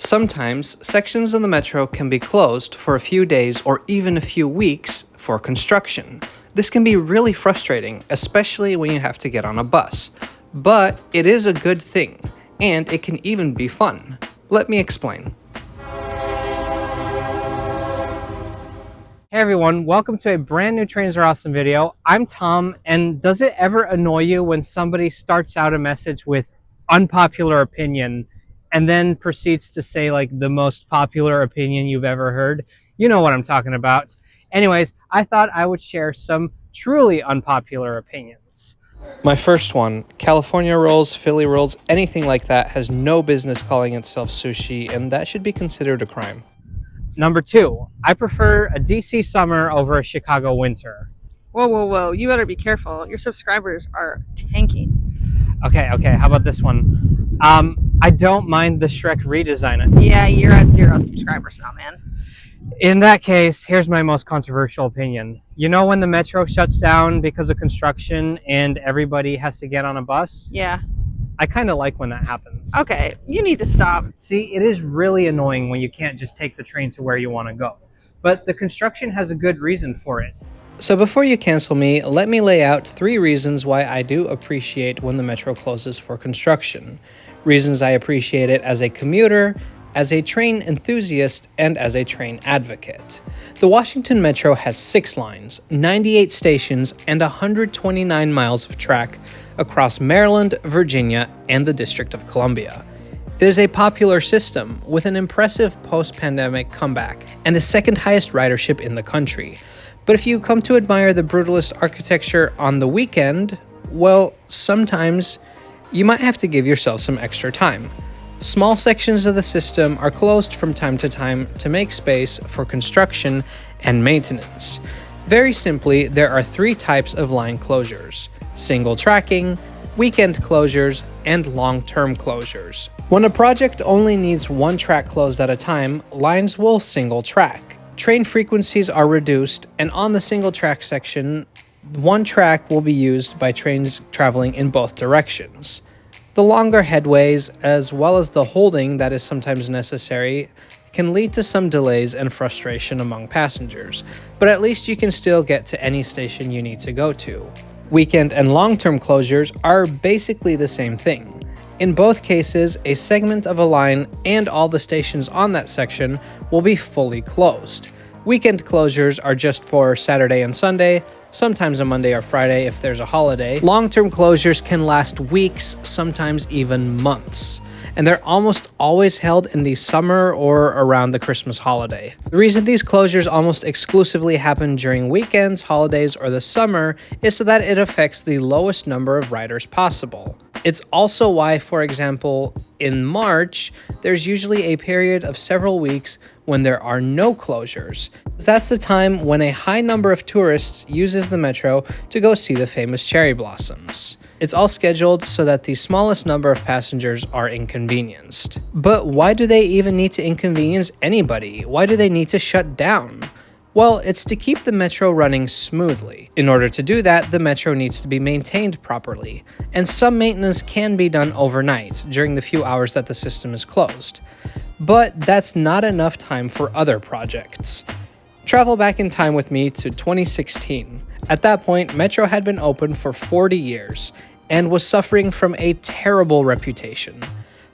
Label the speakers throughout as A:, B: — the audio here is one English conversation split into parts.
A: Sometimes, sections of the metro can be closed for a few days or even a few weeks for construction. This can be really frustrating, especially when you have to get on a bus. But it is a good thing, and it can even be fun. Let me explain.
B: Hey everyone, welcome to a brand new Trains Are Awesome video. I'm Tom, and does it ever annoy you when somebody starts out a message with unpopular opinion and then proceeds to say like the most popular opinion you've ever heard? You know what I'm talking about. Anyways, I thought I would share some truly unpopular opinions.
A: My first one, California rolls, Philly rolls, anything like that has no business calling itself sushi, and that should be considered a crime.
B: Number 2, I prefer a DC summer over a Chicago winter.
C: Whoa. You better be careful. Your subscribers are tanking.
B: Okay, how about this one? I don't mind the Shrek redesign.
C: Yeah, you're at 0 subscribers now, man.
B: In that case, here's my most controversial opinion. You know when the metro shuts down because of construction and everybody has to get on a bus?
C: Yeah.
B: I kind of like when that happens.
C: Okay, you need to stop.
B: See, it is really annoying when you can't just take the train to where you want to go. But the construction has a good reason for it.
A: So before you cancel me, let me lay out 3 reasons why I do appreciate when the metro closes for construction. Reasons I appreciate it as a commuter, as a train enthusiast, and as a train advocate. The Washington Metro has 6 lines, 98 stations, and 129 miles of track across Maryland, Virginia, and the District of Columbia. It is a popular system with an impressive post-pandemic comeback and the second highest ridership in the country. But if you come to admire the brutalist architecture on the weekend, well, sometimes you might have to give yourself some extra time. Small sections of the system are closed from time to time to make space for construction and maintenance. Very simply, there are 3 types of line closures: single tracking, weekend closures, and long-term closures. When a project only needs 1 track closed at a time, lines will single track. Train frequencies are reduced, and on the single track section, 1 track will be used by trains traveling in both directions. The longer headways, as well as the holding that is sometimes necessary, can lead to some delays and frustration among passengers, but at least you can still get to any station you need to go to. Weekend and long-term closures are basically the same thing. In both cases, a segment of a line and all the stations on that section will be fully closed. Weekend closures are just for Saturday and Sunday, sometimes a Monday or Friday if there's a holiday. Long-term closures can last weeks, sometimes even months, and they're almost always held in the summer or around the Christmas holiday. The reason these closures almost exclusively happen during weekends, holidays, or the summer is so that it affects the lowest number of riders possible. It's also why, for example, in March, there's usually a period of several weeks when there are no closures. That's the time when a high number of tourists uses the metro to go see the famous cherry blossoms. It's all scheduled so that the smallest number of passengers are inconvenienced. But why do they even need to inconvenience anybody? Why do they need to shut down? Well, it's to keep the metro running smoothly. In order to do that, the metro needs to be maintained properly, and some maintenance can be done overnight during the few hours that the system is closed. But that's not enough time for other projects. Travel back in time with me to 2016. At that point, Metro had been open for 40 years and was suffering from a terrible reputation.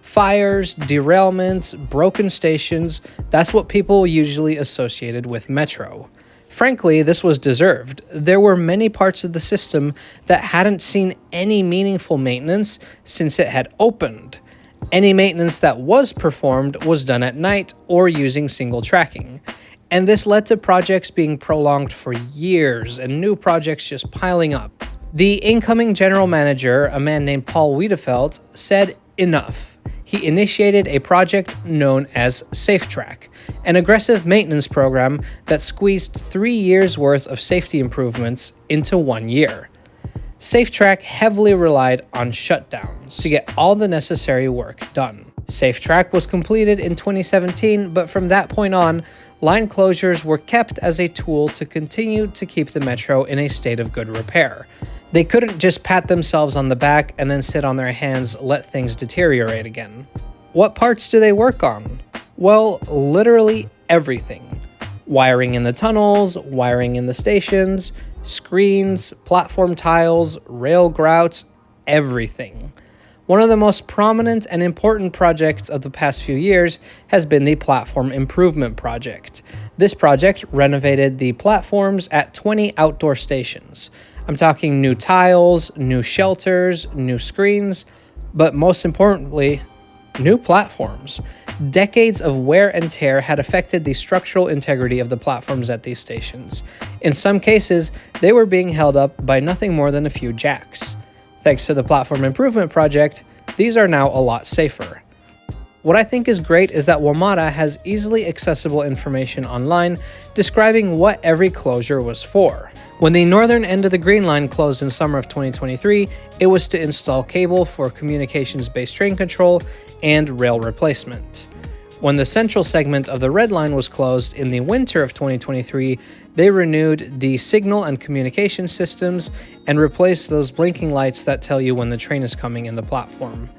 A: Fires, derailments, broken stations, that's what people usually associated with Metro. Frankly, this was deserved. There were many parts of the system that hadn't seen any meaningful maintenance since it had opened. Any maintenance that was performed was done at night or using single tracking. And this led to projects being prolonged for years and new projects just piling up. The incoming general manager, a man named Paul Wiedefeld, said enough. He initiated a project known as SafeTrack, an aggressive maintenance program that squeezed 3 years' worth of safety improvements into 1 year. SafeTrack heavily relied on shutdowns to get all the necessary work done. SafeTrack was completed in 2017, but from that point on, line closures were kept as a tool to continue to keep the metro in a state of good repair. They couldn't just pat themselves on the back and then sit on their hands, let things deteriorate again. What parts do they work on? Well, literally everything. Wiring in the tunnels, wiring in the stations, screens, platform tiles, rail grouts, everything. One of the most prominent and important projects of the past few years has been the Platform Improvement Project. This project renovated the platforms at 20 outdoor stations. I'm talking new tiles, new shelters, new screens, but most importantly, new platforms. Decades of wear and tear had affected the structural integrity of the platforms at these stations. In some cases, they were being held up by nothing more than a few jacks. Thanks to the Platform Improvement Project, these are now a lot safer. What I think is great is that WMATA has easily accessible information online describing what every closure was for. When the northern end of the Green Line closed in summer of 2023, it was to install cable for communications-based train control and rail replacement. When the central segment of the Red Line was closed in the winter of 2023, they renewed the signal and communication systems and replaced those blinking lights that tell you when the train is coming in the platform.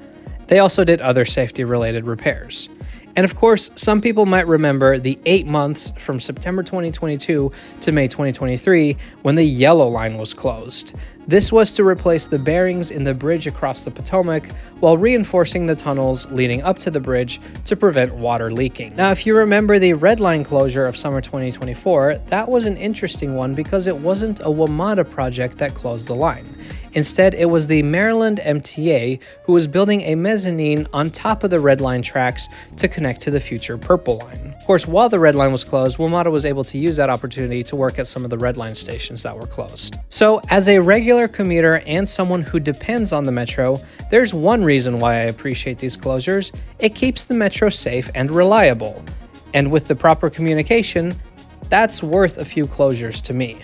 A: They also did other safety-related repairs. And of course, some people might remember the 8 months from September 2022 to May 2023 when the Yellow Line was closed. This was to replace the bearings in the bridge across the Potomac while reinforcing the tunnels leading up to the bridge to prevent water leaking. Now, if you remember the Red Line closure of summer 2024, that was an interesting one because it wasn't a WMATA project that closed the line. Instead, it was the Maryland MTA who was building a mezzanine on top of the Red Line tracks to connect to the future Purple Line. Of course, while the Red Line was closed, WMATA was able to use that opportunity to work at some of the Red Line stations that were closed. So, as a regular commuter and someone who depends on the Metro, there's one reason why I appreciate these closures. It keeps the Metro safe and reliable. And with the proper communication, that's worth a few closures to me.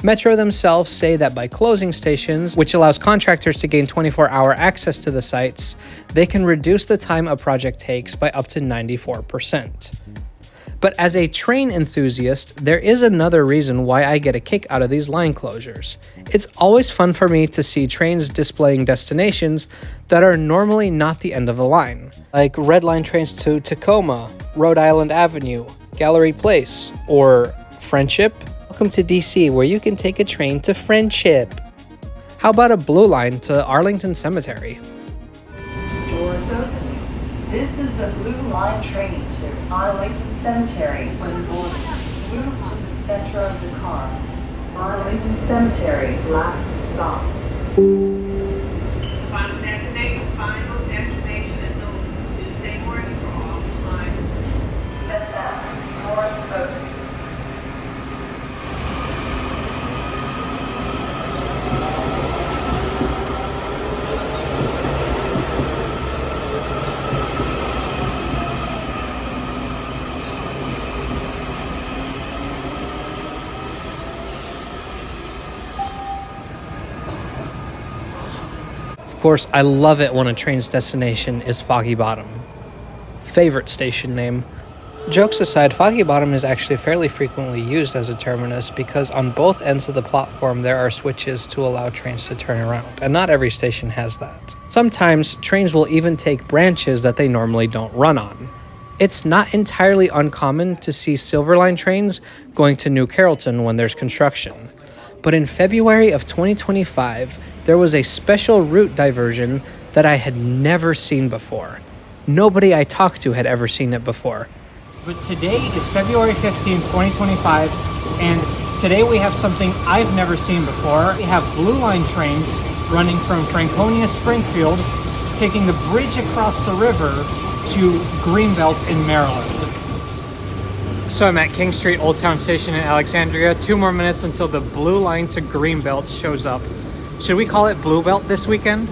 A: Metro themselves say that by closing stations, which allows contractors to gain 24-hour access to the sites, they can reduce the time a project takes by up to 94%. But as a train enthusiast, there is another reason why I get a kick out of these line closures. It's always fun for me to see trains displaying destinations that are normally not the end of the line, like Red Line trains to Tacoma, Rhode Island Avenue, Gallery Place, or Friendship. Welcome to DC, where you can take a train to Friendship. How about a Blue Line to Arlington Cemetery?
D: Doors open. This is a Blue Line train to Arlington Cemetery. When boarding, move to the center of the car. Arlington Cemetery, last stop.
E: Final destination until Tuesday morning for all lines.
D: Set that. Doors open.
A: Of course, I love it when a train's destination is Foggy Bottom. Favorite station name. Jokes aside, Foggy Bottom is actually fairly frequently used as a terminus because on both ends of the platform there are switches to allow trains to turn around, and not every station has that. Sometimes, trains will even take branches that they normally don't run on. It's not entirely uncommon to see Silver Line trains going to New Carrollton when there's construction. But in February of 2025, there was a special route diversion that I had never seen before. Nobody I talked to had ever seen it before.
B: But today is February 15, 2025, and today we have something I've never seen before. We have Blue Line trains running from Franconia, Springfield, taking the bridge across the river to Greenbelt in Maryland. So I'm at King Street Old Town Station in Alexandria. 2 more minutes until the Blue Line to Greenbelt shows up. Should we call it Blue Belt this weekend?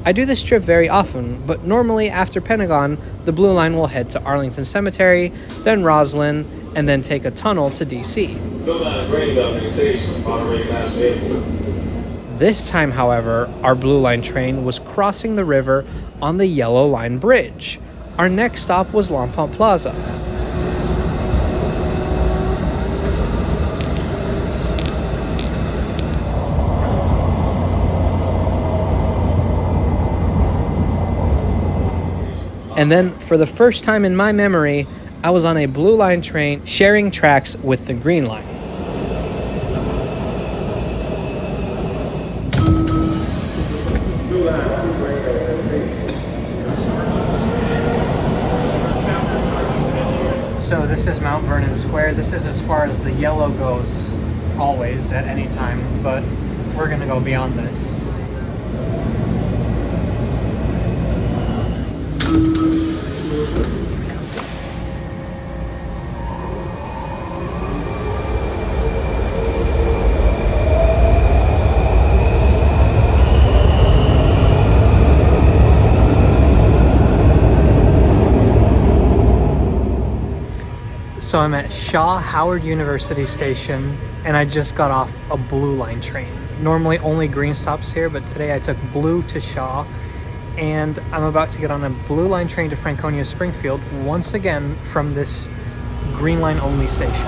A: I do this trip very often, but normally after Pentagon, the Blue Line will head to Arlington Cemetery, then Roslyn, and then take a tunnel to DC. This time, however, our Blue Line train was crossing the river on the Yellow Line Bridge. Our next stop was L'Enfant Plaza. And then, for the first time in my memory, I was on a Blue Line train sharing tracks with the Green Line.
B: So this is Mount Vernon Square. This is as far as the yellow goes always at any time, but we're gonna go beyond this. So I'm at Shaw Howard University Station, and I just got off a Blue Line train. Normally only green stops here, but today I took blue to Shaw, and I'm about to get on a Blue Line train to Franconia Springfield, once again from this Green Line only station.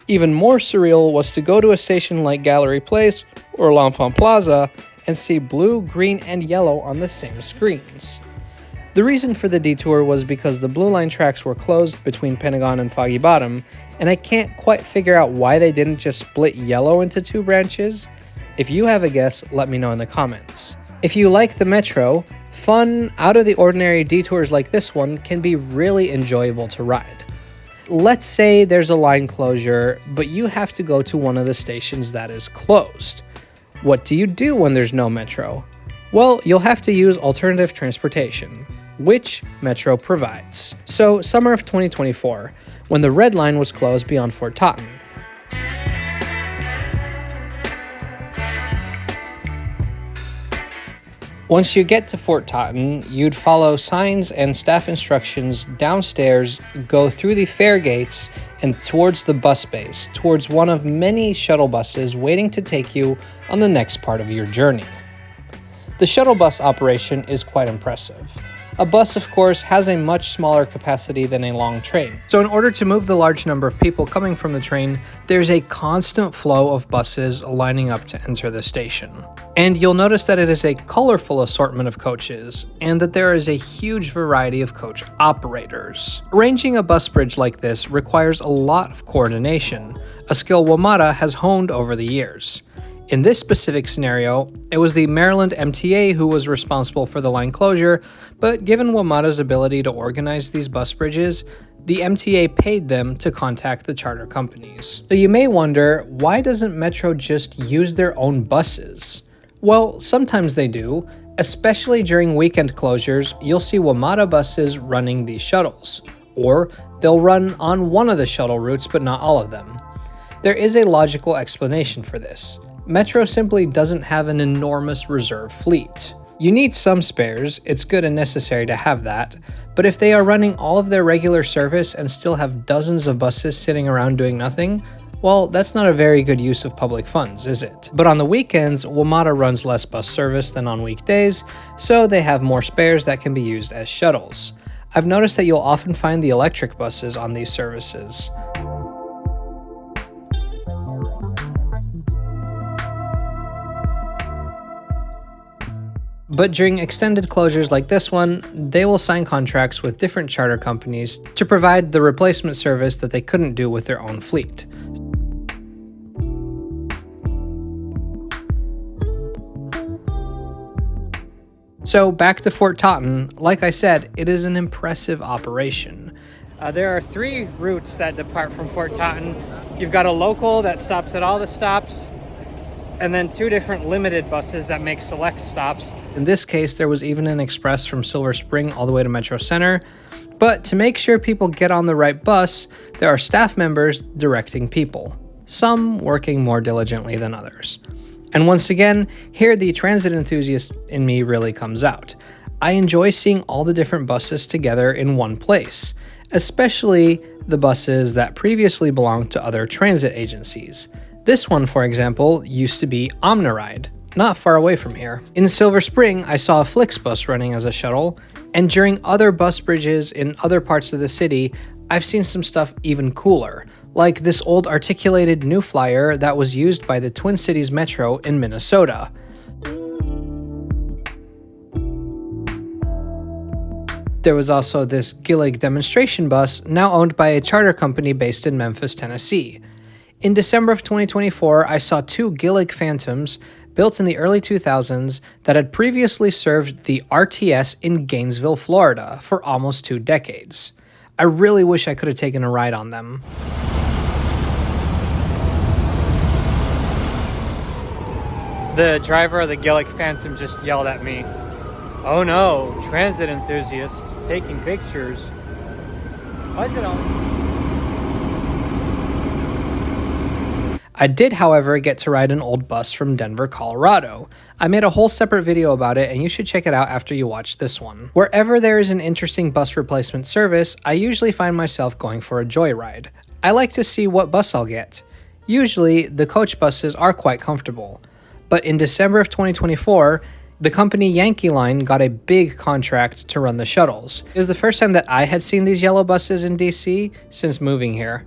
A: Even more surreal was to go to a station like Gallery Place or L'Enfant Plaza and see blue, green, and yellow on the same screens. The reason for the detour was because the Blue Line tracks were closed between Pentagon and Foggy Bottom, and I can't quite figure out why they didn't just split yellow into two branches. If you have a guess, let me know in the comments. If you like the Metro, fun, out-of-the-ordinary detours like this one can be really enjoyable to ride. Let's say there's a line closure, but you have to go to one of the stations that is closed. What do you do when there's no Metro? Well, you'll have to use alternative transportation, which Metro provides. So, summer of 2024, when the Red Line was closed beyond Fort Totten. Once you get to Fort Totten, you'd follow signs and staff instructions downstairs, go through the fare gates, and towards the bus base, towards one of many shuttle buses waiting to take you on the next part of your journey. The shuttle bus operation is quite impressive. A bus, of course, has a much smaller capacity than a long train. So in order to move the large number of people coming from the train, there's a constant flow of buses lining up to enter the station. And you'll notice that it is a colorful assortment of coaches, and that there is a huge variety of coach operators. Arranging a bus bridge like this requires a lot of coordination, a skill WMATA has honed over the years. In this specific scenario, it was the Maryland MTA who was responsible for the line closure, but given WMATA's ability to organize these bus bridges, the MTA paid them to contact the charter companies. So you may wonder, why doesn't Metro just use their own buses? Well, sometimes they do. Especially during weekend closures, you'll see WMATA buses running these shuttles, or they'll run on one of the shuttle routes but not all of them. There is a logical explanation for this. Metro simply doesn't have an enormous reserve fleet. You need some spares, it's good and necessary to have that, but if they are running all of their regular service and still have dozens of buses sitting around doing nothing, well, that's not a very good use of public funds, is it? But on the weekends, WMATA runs less bus service than on weekdays, so they have more spares that can be used as shuttles. I've noticed that you'll often find the electric buses on these services. But during extended closures like this one, they will sign contracts with different charter companies to provide the replacement service that they couldn't do with their own fleet. So back to Fort Totten, like I said, it is an impressive operation.
B: There are 3 routes that depart from Fort Totten. You've got a local that stops at all the stops. and then 2 different limited buses that make select stops.
A: In this case, there was even an express from Silver Spring all the way to Metro Center. But to make sure people get on the right bus, there are staff members directing people, some working more diligently than others. And once again, here the transit enthusiast in me really comes out. I enjoy seeing all the different buses together in one place, especially the buses that previously belonged to other transit agencies. This one, for example, used to be Omniride, not far away from here. In Silver Spring, I saw a Flixbus running as a shuttle, and during other bus bridges in other parts of the city, I've seen some stuff even cooler, like this old articulated New Flyer that was used by the Twin Cities Metro in Minnesota. There was also this Gillig demonstration bus, now owned by a charter company based in Memphis, Tennessee. In December of 2024, I saw 2 Gillig Phantoms built in the early 2000s that had previously served the RTS in Gainesville, Florida for almost 2 decades. I really wish I could have taken a ride on them.
B: The driver of the Gillig Phantom just yelled at me, "Oh no, transit enthusiasts taking pictures." Why is it on?
A: I did, however, get to ride an old bus from Denver, Colorado. I made a whole separate video about it, and you should check it out after you watch this one. Wherever there is an interesting bus replacement service, I usually find myself going for a joyride. I like to see what bus I'll get. Usually, the coach buses are quite comfortable. But in December of 2024, the company Yankee Line got a big contract to run the shuttles. It was the first time that I had seen these yellow buses in DC since moving here.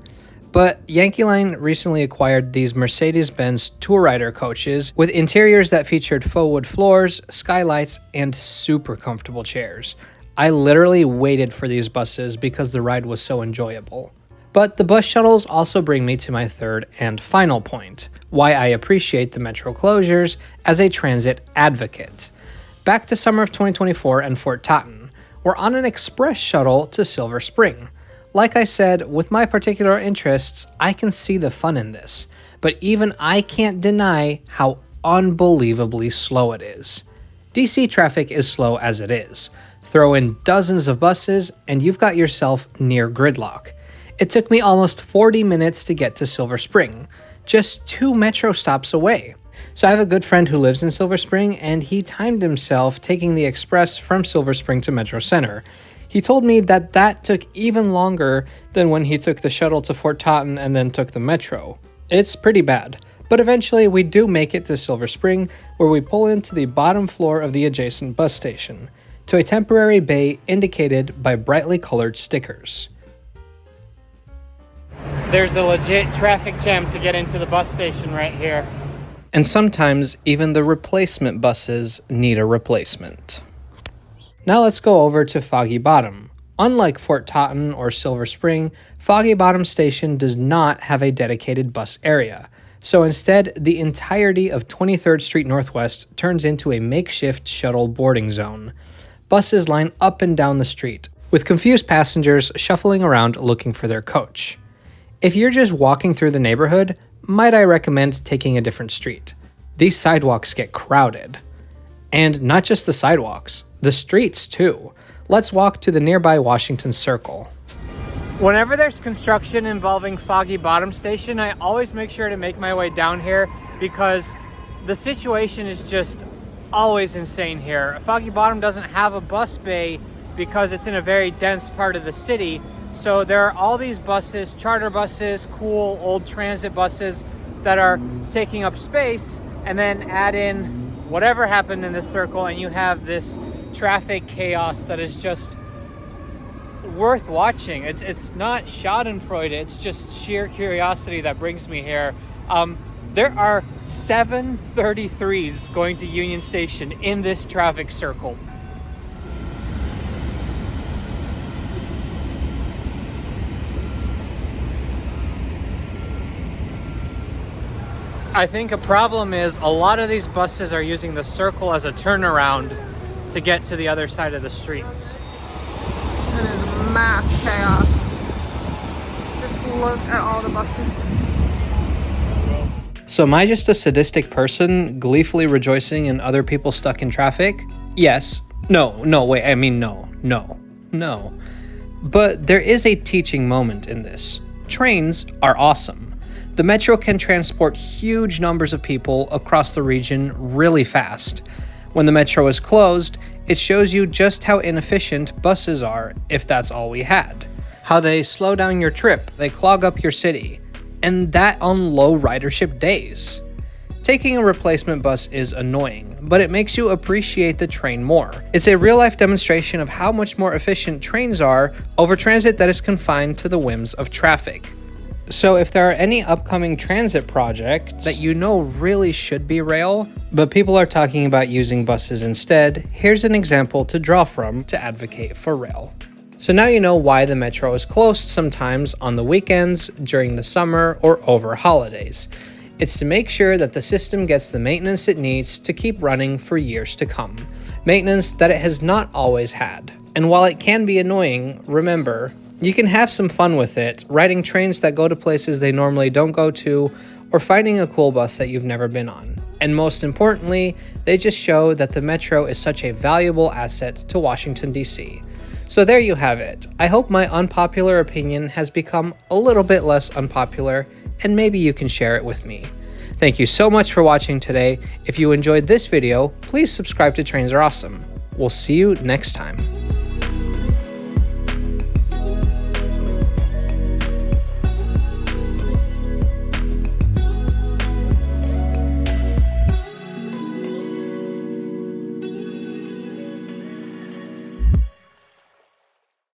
A: But Yankee Line recently acquired these Mercedes-Benz Tour Rider coaches with interiors that featured faux wood floors, skylights, and super comfortable chairs. I literally waited for these buses because the ride was so enjoyable. But the bus shuttles also bring me to my third and final point, why I appreciate the metro closures as a transit advocate. Back to summer of 2024 and Fort Totten. We're on an express shuttle to Silver Spring. Like I said, with my particular interests, I can see the fun in this, but even I can't deny how unbelievably slow it is. DC traffic is slow as it is. Throw in dozens of buses and you've got yourself near gridlock. It took me almost 40 minutes to get to Silver Spring, just 2 metro stops away. So I have a good friend who lives in Silver Spring, and he timed himself taking the express from Silver Spring to Metro Center. He told me that that took even longer than when he took the shuttle to Fort Totten and then took the metro. It's pretty bad. But eventually we do make it to Silver Spring, where we pull into the bottom floor of the adjacent bus station, to a temporary bay indicated by brightly colored stickers.
B: There's a legit traffic jam to get into the bus station right here.
A: And sometimes even the replacement buses need a replacement. Now let's go over to Foggy Bottom. Unlike Fort Totten or Silver Spring, Foggy Bottom Station does not have a dedicated bus area. So instead, the entirety of 23rd Street Northwest turns into a makeshift shuttle boarding zone. Buses line up and down the street, with confused passengers shuffling around looking for their coach. If you're just walking through the neighborhood, might I recommend taking a different street. These sidewalks get crowded. And not just the sidewalks, the streets too. Let's walk to the nearby Washington Circle.
B: Whenever there's construction involving Foggy Bottom Station, I always make sure to make my way down here because the situation is just always insane here. Foggy Bottom doesn't have a bus bay because it's in a very dense part of the city. So there are all these buses, charter buses, cool old transit buses that are taking up space, and then add in whatever happened in the circle and you have this traffic chaos that is just worth watching. It's not schadenfreude, it's just sheer curiosity that brings me here. There are 733s going to Union Station in this traffic circle. I think a problem is a lot of these buses are using the circle as a turnaround to get to the other side of the street.
C: It is mass chaos. Just look at all the buses.
A: So am I just a sadistic person gleefully rejoicing in other people stuck in traffic? Yes. No, wait, I mean no. But there is a teaching moment in this. Trains are awesome. The metro can transport huge numbers of people across the region really fast. When the metro is closed, it shows you just how inefficient buses are if that's all we had. How they slow down your trip, they clog up your city, and that on low ridership days. Taking a replacement bus is annoying, but it makes you appreciate the train more. It's a real-life demonstration of how much more efficient trains are over transit that is confined to the whims of traffic. So if there are any upcoming transit projects that you know really should be rail, but people are talking about using buses instead, here's an example to draw from to advocate for rail. So now you know why the metro is closed sometimes on the weekends, during the summer, or over holidays. It's to make sure that the system gets the maintenance it needs to keep running for years to come. Maintenance that it has not always had. And while it can be annoying, remember, you can have some fun with it, riding trains that go to places they normally don't go to, or finding a cool bus that you've never been on. And most importantly, they just show that the metro is such a valuable asset to Washington, D.C. So there you have it. I hope my unpopular opinion has become a little bit less unpopular, and maybe you can share it with me. Thank you so much for watching today. If you enjoyed this video, please subscribe to Trains Are Awesome. We'll see you next time.